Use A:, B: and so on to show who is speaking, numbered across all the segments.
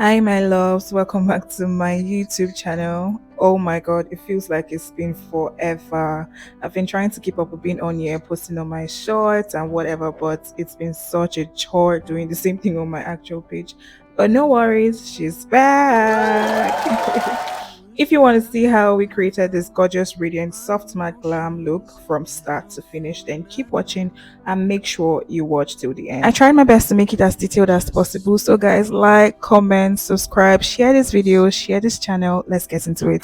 A: Hi, my loves. Welcome back to my YouTube channel. Oh my god, it feels like it's been forever. I've been trying to keep up with being on here, posting on my shorts and whatever, but it's been such a chore doing the same thing on my actual page. But no worries, she's back. If you want to see how we created this gorgeous, radiant, soft matte glam look from start to finish, then keep watching and make sure you watch till the end. I tried my best to make it as detailed as possible. So guys, like, comment, subscribe, share this video, share this channel. Let's get into it.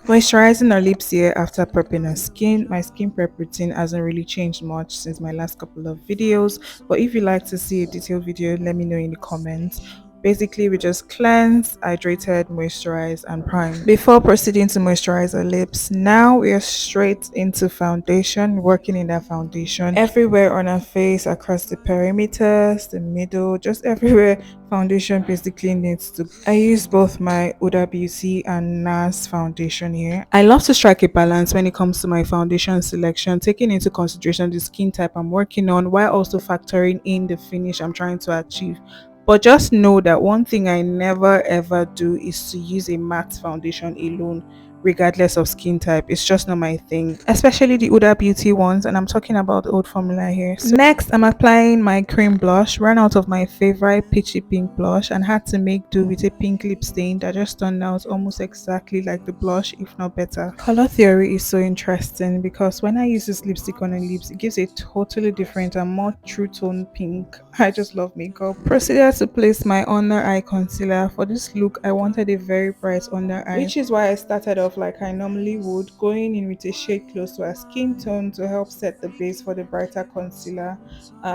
A: Moisturizing our lips here after prepping our skin. My skin prep routine hasn't really changed much since my last couple of videos, but if you'd like to see a detailed video, let me know in the comments. Basically, we just cleanse, hydrated, moisturize, and prime. Before proceeding to moisturize our lips, now we are straight into foundation, working in that foundation everywhere on our face, across the perimeters, the middle, just everywhere foundation basically needs to. I use both my Huda Beauty and NARS foundation here. I love to strike a balance when it comes to my foundation selection, taking into consideration the skin type I'm working on while also factoring in the finish I'm trying to achieve. But just know that one thing I never ever do is to use a matte foundation alone, regardless of skin type. It's just not my thing, especially the Huda Beauty ones, and I'm talking about the old formula here. So next, I'm applying my cream blush. Ran out of my favorite peachy pink blush and had to make do with a pink lip stain that just turned out almost exactly like the blush, if not better. Color theory is so interesting because when I use this lipstick on the lips, it gives a totally different and more true tone pink. I just love makeup. Proceeded to place my under eye concealer. For this look, I wanted a very bright under eye, which is why I started off like I normally would, going in with a shade close to our skin tone to help set the base for the brighter concealer,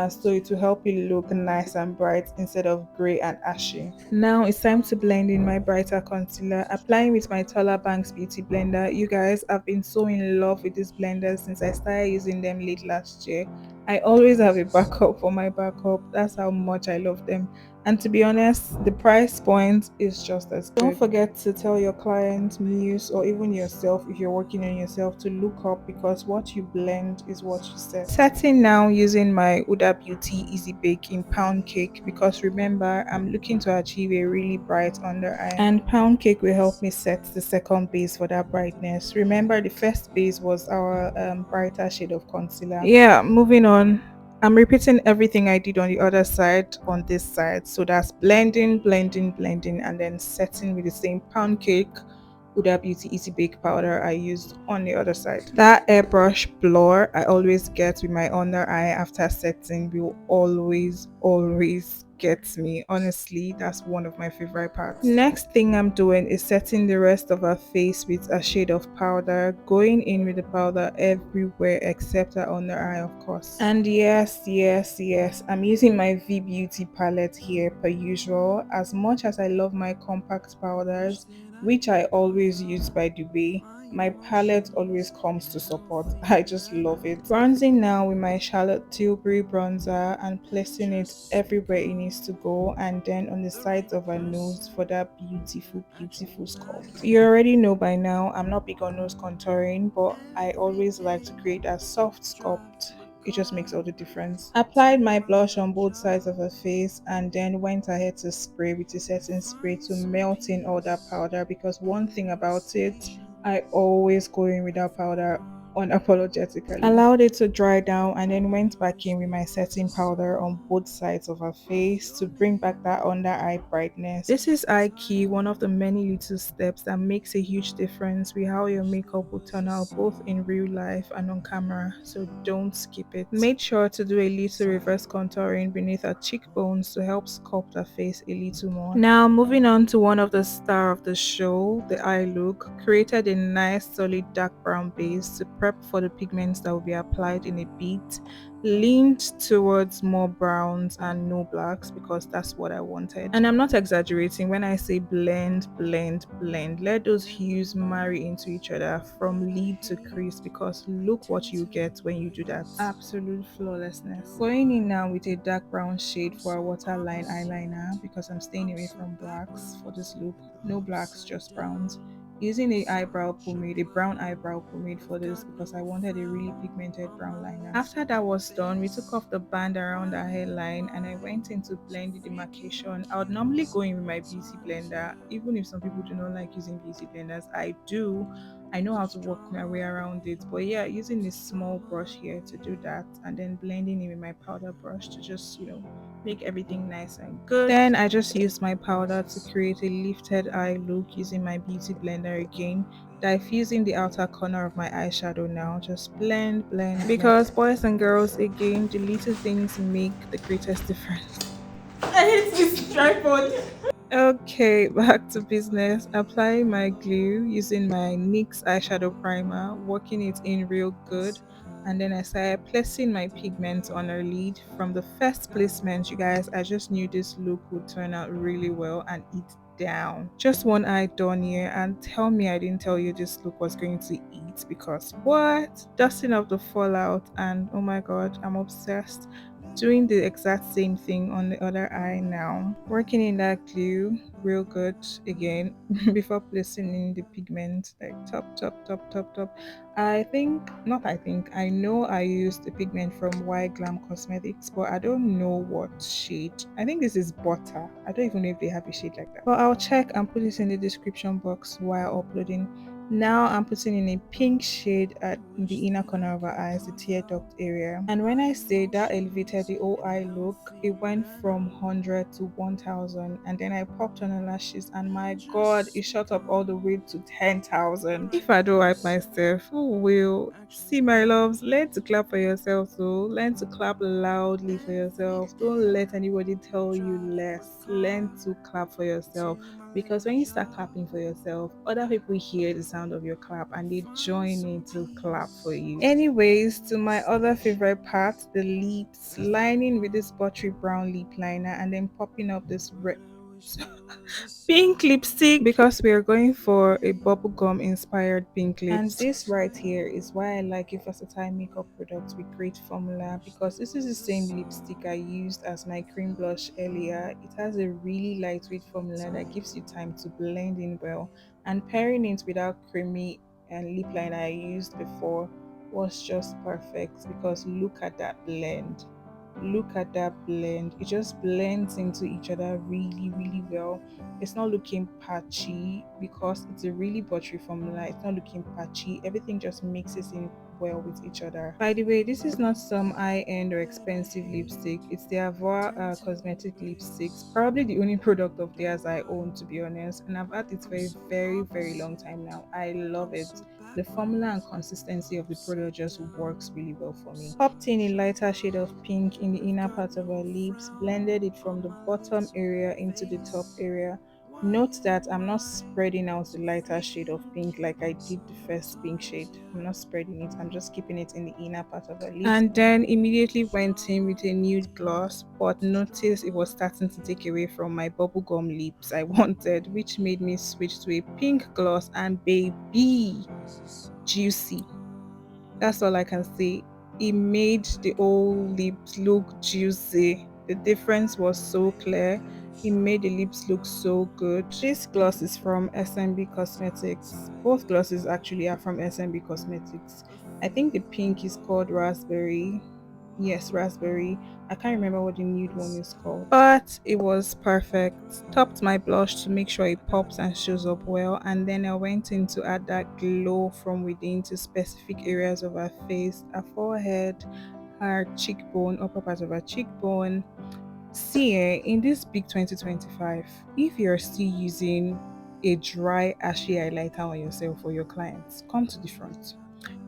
A: so it will help it look nice and bright instead of grey and ashy. Now it's time to blend in my brighter concealer, applying with my Taller Banks Beauty Blender. You guys, I've been so in love with this blender since I started using them late last year. I always have a backup for my backup. That's how much I love them. And to be honest, the price point is just as good. Don't forget to tell your client, muse, or even yourself if you're working on yourself to look up, because what you blend is what you set. Setting now using my Huda Beauty Easy Bake in Pound Cake, because remember, I'm looking to achieve a really bright under eye. And Pound Cake will help me set the second base for that brightness. Remember, the first base was our brighter shade of concealer. Yeah, moving on. I'm repeating everything I did on the other side on this side. So that's blending, blending, blending, and then setting with the same pound cake Huda Beauty Easy Bake powder I used on the other side. That airbrush blur I always get with my under eye after setting will always gets me. Honestly, that's one of my favorite parts. Next thing I'm doing is setting the rest of her face with a shade of powder, going in with the powder everywhere except her under eye, of course. And yes, I'm using my V Beauty palette here per usual. As much as I love my compact powders, which I always use by the way, my palette always comes to support. I just love it. Bronzing now with my Charlotte Tilbury bronzer and placing it everywhere it needs to go, and then on the sides of her nose for that beautiful sculpt. You already know by now I'm not big on nose contouring, but I always like to create a soft sculpt. It just makes all the difference. Applied my blush on both sides of her face and then went ahead to spray with a setting spray to melt in all that powder, because one thing about it, I always go in without powder unapologetically. Allowed it to dry down and then went back in with my setting powder on both sides of her face to bring back that under eye brightness. This is eye key, one of the many little steps that makes a huge difference with how your makeup will turn out both in real life and on camera, so don't skip it. Made sure to do a little reverse contouring beneath her cheekbones to help sculpt her face a little more. Now moving on to one of the star of the show, the eye look. Created a nice solid dark brown base to prep for the pigments that will be applied in a bit. Leaned towards more browns and no blacks because that's what I wanted. And I'm not exaggerating when I say blend, blend, blend. Let those hues marry into each other from lid to crease, because look what you get when you do that. Absolute flawlessness. Going in now with a dark brown shade for a waterline eyeliner, because I'm staying away from blacks for this look. No blacks, just browns. using a eyebrow pomade, a brown eyebrow pomade for this because I wanted a really pigmented brown liner. After that was done, we took off the band around our hairline and I went into blending the demarcation. I would normally go in with my beauty blender, even if some people do not like using beauty blenders. I do. I know how to work my way around it. But yeah, using this small brush here to do that and then blending it with my powder brush to just, make everything nice and good. Then I just used my powder to create a lifted eye look using my beauty blender again. Diffusing the outer corner of my eyeshadow now. Just blend, blend, because boys and girls, again, the little things make the greatest difference. I hate this tripod. Okay, back to business. Applying my glue using my NYX eyeshadow primer, working it in real good. And then I started placing my pigment on her lid. From the first placement, you guys, I just knew this look would turn out really well and eat down. Just one eye done here, and tell me I didn't tell you this look was going to eat, because what? Dusting off the fallout, and oh my god, I'm obsessed. Doing the exact same thing on the other eye now. Working in that glue real good again before placing in the pigment, like top, top, top, top, top. I know I used the pigment from Glam Cosmetics, but I don't know what shade. I think this is butter. I don't even know if they have a shade like that. But I'll check and put it in the description box while uploading. Now I'm putting in a pink shade at the inner corner of her eyes, the tear duct area. And when I say that elevated the whole eye look, it went from 100 to 1000. And then I popped on her lashes, and my god, it shot up all the way to 10,000. If I don't hype myself, who will? See, my loves, learn to clap for yourself. So learn to clap loudly for yourself. Don't let anybody tell you less. Learn to clap for yourself, because when you start clapping for yourself, other people hear the sound of your clap and they join in to clap for you. Anyways, to my other favorite part, the lips, lining with this buttery brown lip liner and then popping up this red pink lipstick, because we are going for a bubblegum inspired pink lips. And this right here is why I like a versatile makeup product with great formula, because this is the same lipstick I used as my cream blush earlier. It has a really lightweight formula that gives you time to blend in well, and pairing it with our creamy and lip liner I used before was just perfect, because look at that blend. Look at that blend. It just blends into each other really, really well. It's not looking patchy because it's a really buttery formula. It's not looking patchy. Everything just mixes in well with each other. By the way, this is not some high-end or expensive lipstick. It's the Avoa cosmetic lipsticks. Probably the only product of theirs I own, to be honest. And I've had it for a very, very long time now. I love it. The formula and consistency of the product just works really well for me. Popped in a lighter shade of pink in the inner part of her lips, blended it from the bottom area into the top area. Note that I'm not spreading out the lighter shade of pink like I did the first pink shade. I'm not spreading it, I'm just keeping it in the inner part of her lips. And then immediately went in with a nude gloss, but noticed it was starting to take away from my bubblegum lips I wanted, which made me switch to a pink gloss, and baby, juicy. That's all I can say. It made the whole lips look juicy. The difference was so clear. It made the lips look so good. This gloss is from SMB Cosmetics. Both glosses actually are from SMB Cosmetics. I think the pink is called Raspberry. Yes, raspberry. I can't remember what the nude one is called. But it was perfect. Topped my blush to make sure it pops and shows up well. And then I went in to add that glow from within to specific areas of her face, her forehead, her cheekbone, upper part of her cheekbone. See, in this big 2025, if you're still using a dry, ashy highlighter on yourself or your clients, come to the front.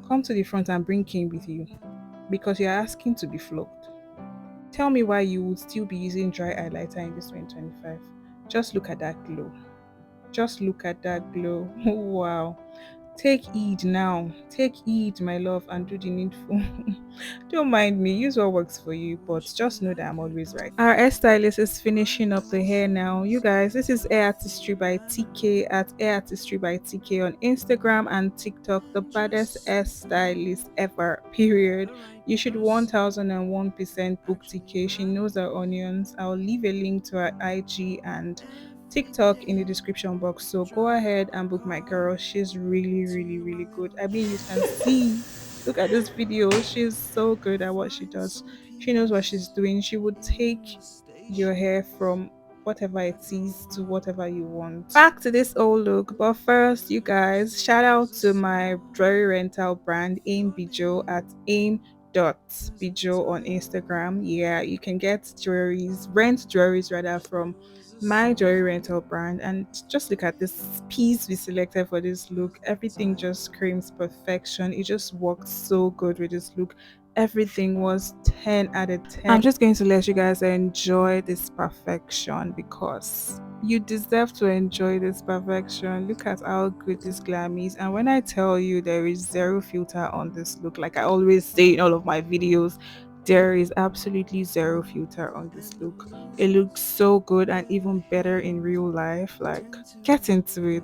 A: Come to the front and bring King with you, because you're asking to be flogged. Tell me why you would still be using dry highlighter in this 2025. Just look at that glow. Just look at that glow. Wow. Take heed now. Take heed, my love, and do the needful. Don't mind me. Use what works for you, but just know that I'm always right. Our hairstylist is finishing up the hair now. You guys, this is Hair Artistry by TK at Hair Artistry by TK on Instagram and TikTok. The baddest hairstylist ever. Period. You should 1001% book TK. She knows her onions. I'll leave a link to her IG and TikTok in the description box. So go ahead and book my girl. She's really, really, really good. I mean, you can see, look at this video. She's so good at what she does. She knows what she's doing. She would take your hair from whatever it is to whatever you want. Back to this old look, but first, you guys, shout out to my jewelry rental brand Aim Bijo at aim.bijo on Instagram. Yeah, you can get rent jewelries rather from my jewelry rental brand. And just look at this piece we selected for this look. Everything just screams perfection. It just worked so good with this look. Everything was 10 out of 10. I'm just going to let you guys enjoy this perfection because you deserve to enjoy this perfection. Look at how good this glam is. And when I tell you there is zero filter on this look, like I always say in all of my videos, there is absolutely zero filter on this look. It looks so good and even better in real life. Like, get into it.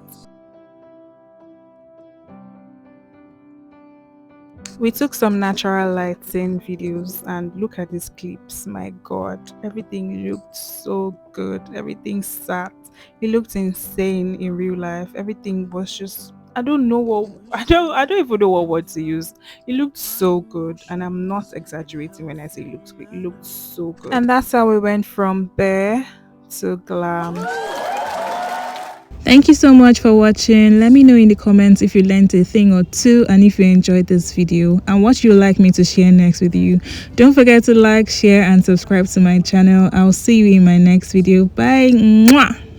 A: We took some natural lighting videos and look at these clips. My god, everything looked so good. Everything sat. It looked insane in real life. Everything was just, I don't know what I don't even know what word to use. It looked so good and I'm not exaggerating when I say it looked good. It looked so good. And that's how we went from bare to glam. Thank you so much for watching. Let me know in the comments if you learned a thing or two and if you enjoyed this video and what you'd like me to share next with you. Don't forget to like, share and subscribe to my channel. I'll see you in my next video. Bye. Mwah!